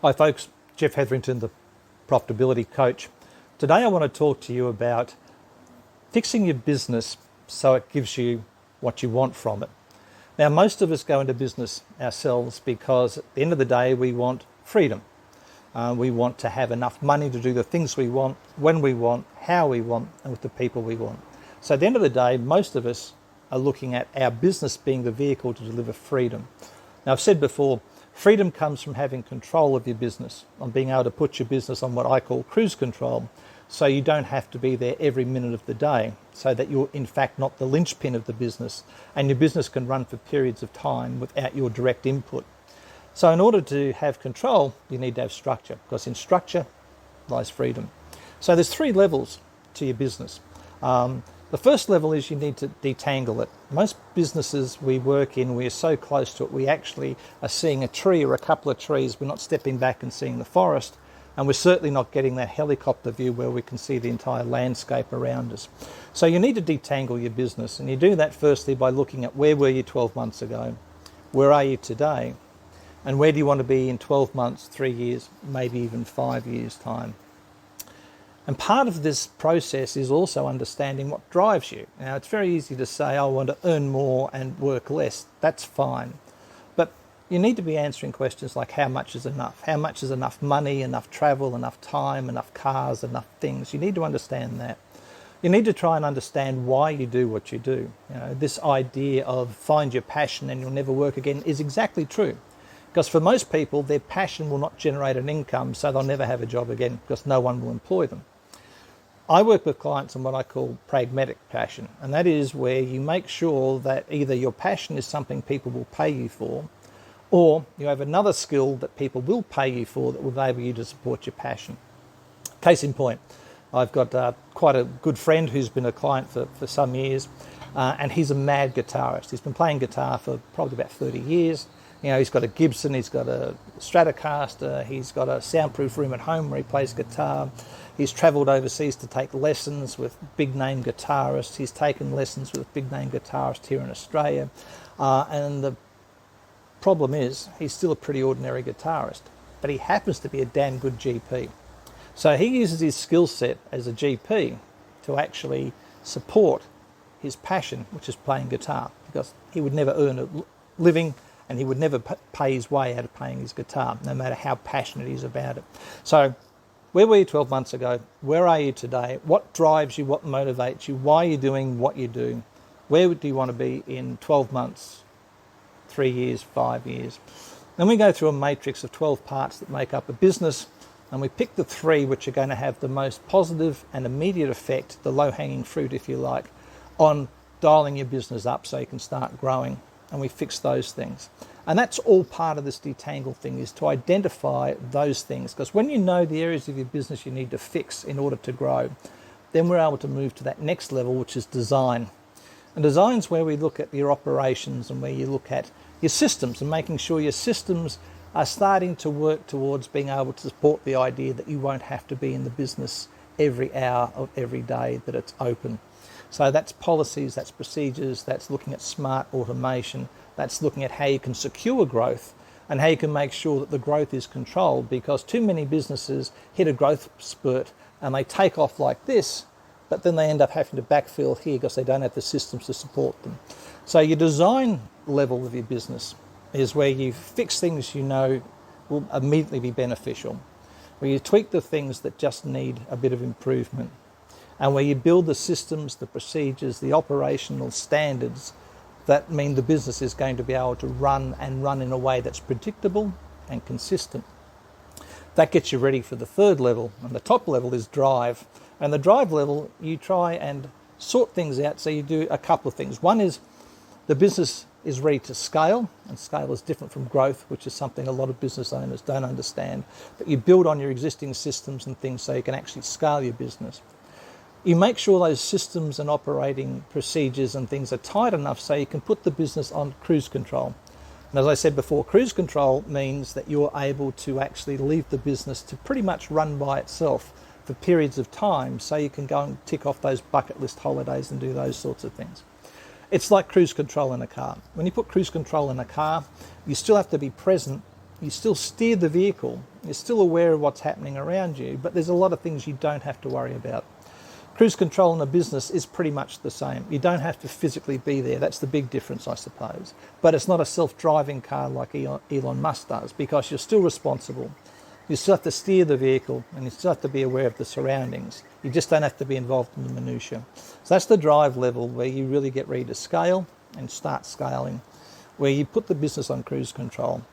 Hi folks, Jeff Hetherington, the Profitability Coach. Today I want to talk to you about fixing your business so it gives you what you want from it. Now, most of us go into business ourselves because at the end of the day we want freedom. We want to have enough money to do the things we want, when we want, how we want, and with the people we want. So at the end of the day, most of us are looking at our business being the vehicle to deliver freedom. Now, I've said before, freedom comes from having control of your business, on being able to put your business on what I call cruise control, so you don't have to be there every minute of the day, so that you're in fact not the linchpin of the business, and your business can run for periods of time without your direct input. So in order to have control, you need to have structure, because in structure lies freedom. So there's 3 levels to your business. The first level is you need to detangle it. Most businesses we work in, we are so close to it, we actually are seeing a tree or a couple of trees. We're not stepping back and seeing the forest, and we're certainly not getting that helicopter view where we can see the entire landscape around us. So you need to detangle your business, and you do that firstly by looking at where were you 12 months ago, where are you today, and where do you want to be in 12 months, 3 years, maybe even 5 years' time. And part of this process is also understanding what drives you. Now, it's very easy to say, I want to earn more and work less. That's fine. But you need to be answering questions like, how much is enough? How much is enough money, enough travel, enough time, enough cars, enough things? You need to understand that. You need to try and understand why you do what you do. This idea of find your passion and you'll never work again is exactly true. Because for most people, their passion will not generate an income, so they'll never have a job again because no one will employ them. I work with clients on what I call Pragmatic Passion, and that is where you make sure that either your passion is something people will pay you for, or you have another skill that people will pay you for that will enable you to support your passion. Case in point, I've got quite a good friend who's been a client for some years, and he's a mad guitarist. He's been playing guitar for probably about 30 years. He's got a Gibson, he's got a Stratocaster, he's got a soundproof room at home where he plays guitar. He's travelled overseas to take lessons with big-name guitarists. He's taken lessons with big-name guitarists here in Australia. And the problem is, he's still a pretty ordinary guitarist, but he happens to be a damn good GP. So he uses his skill set as a GP to actually support his passion, which is playing guitar, because he would never earn a living and he would never pay his way out of playing his guitar, no matter how passionate he is about it. So where were you 12 months ago? Where are you today? What drives you? What motivates you? Why are you doing what you do? Where do you want to be in 12 months, 3 years, 5 years? Then we go through a matrix of 12 parts that make up a business, and we pick the 3 which are going to have the most positive and immediate effect, the low-hanging fruit, if you like, on dialing your business up so you can start growing. And we fix those things. And that's all part of this detangle thing, is to identify those things. Because when you know the areas of your business you need to fix in order to grow, then we're able to move to that next level, which is design. And design's where we look at your operations and where you look at your systems and making sure your systems are starting to work towards being able to support the idea that you won't have to be in the business every hour of every day that it's open. So that's policies, that's procedures, that's looking at smart automation, that's looking at how you can secure growth and how you can make sure that the growth is controlled, because too many businesses hit a growth spurt and they take off like this, but then they end up having to backfill here because they don't have the systems to support them. So your design level of your business is where you fix things you know will immediately be beneficial, where you tweak the things that just need a bit of improvement, and where you build the systems, the procedures, the operational standards that mean the business is going to be able to run in a way that's predictable and consistent. That gets you ready for the 3rd level, and the top level is drive. And the drive level, you try and sort things out, so you do a couple of things. One is the business is ready to scale, and scale is different from growth, which is something a lot of business owners don't understand. But you build on your existing systems and things so you can actually scale your business. You make sure those systems and operating procedures and things are tight enough so you can put the business on cruise control. And as I said before, cruise control means that you're able to actually leave the business to pretty much run by itself for periods of time, so you can go and tick off those bucket list holidays and do those sorts of things. It's like cruise control in a car. When you put cruise control in a car, you still have to be present. You still steer the vehicle, You're still aware of what's happening around you, but there's a lot of things you don't have to worry about. Cruise control in a business is pretty much the same. You don't have to physically be there. That's the big difference, I suppose. But it's not a self-driving car like Elon Musk does, because you're still responsible. You still have to steer the vehicle, and you still have to be aware of the surroundings. You just don't have to be involved in the minutiae. So that's the drive level where you really get ready to scale and start scaling, where you put the business on cruise control.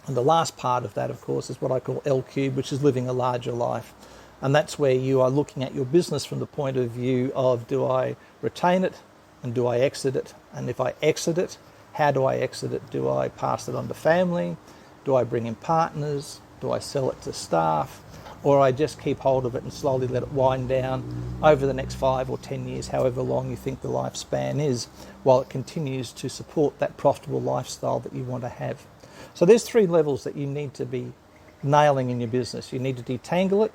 And the last part of that, of course, is what I call L cube, which is living a larger life. And that's where you are looking at your business from the point of view of, do I retain it and do I exit it? And if I exit it, how do I exit it? Do I pass it on to family? Do I bring in partners? Do I sell it to staff? Or I just keep hold of it and slowly let it wind down over the next 5 or 10 years, however long you think the lifespan is, while it continues to support that profitable lifestyle that you want to have. So there's 3 levels that you need to be nailing in your business. You need to detangle it,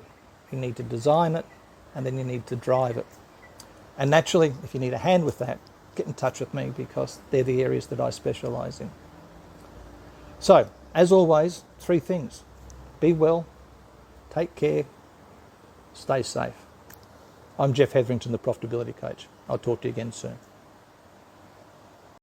you need to design it, and then you need to drive it. And naturally, if you need a hand with that, get in touch with me, because they're the areas that I specialise in. So, as always, 3 things. Be well, take care, stay safe. I'm Jeff Hetherington, the Profitability Coach. I'll talk to you again soon.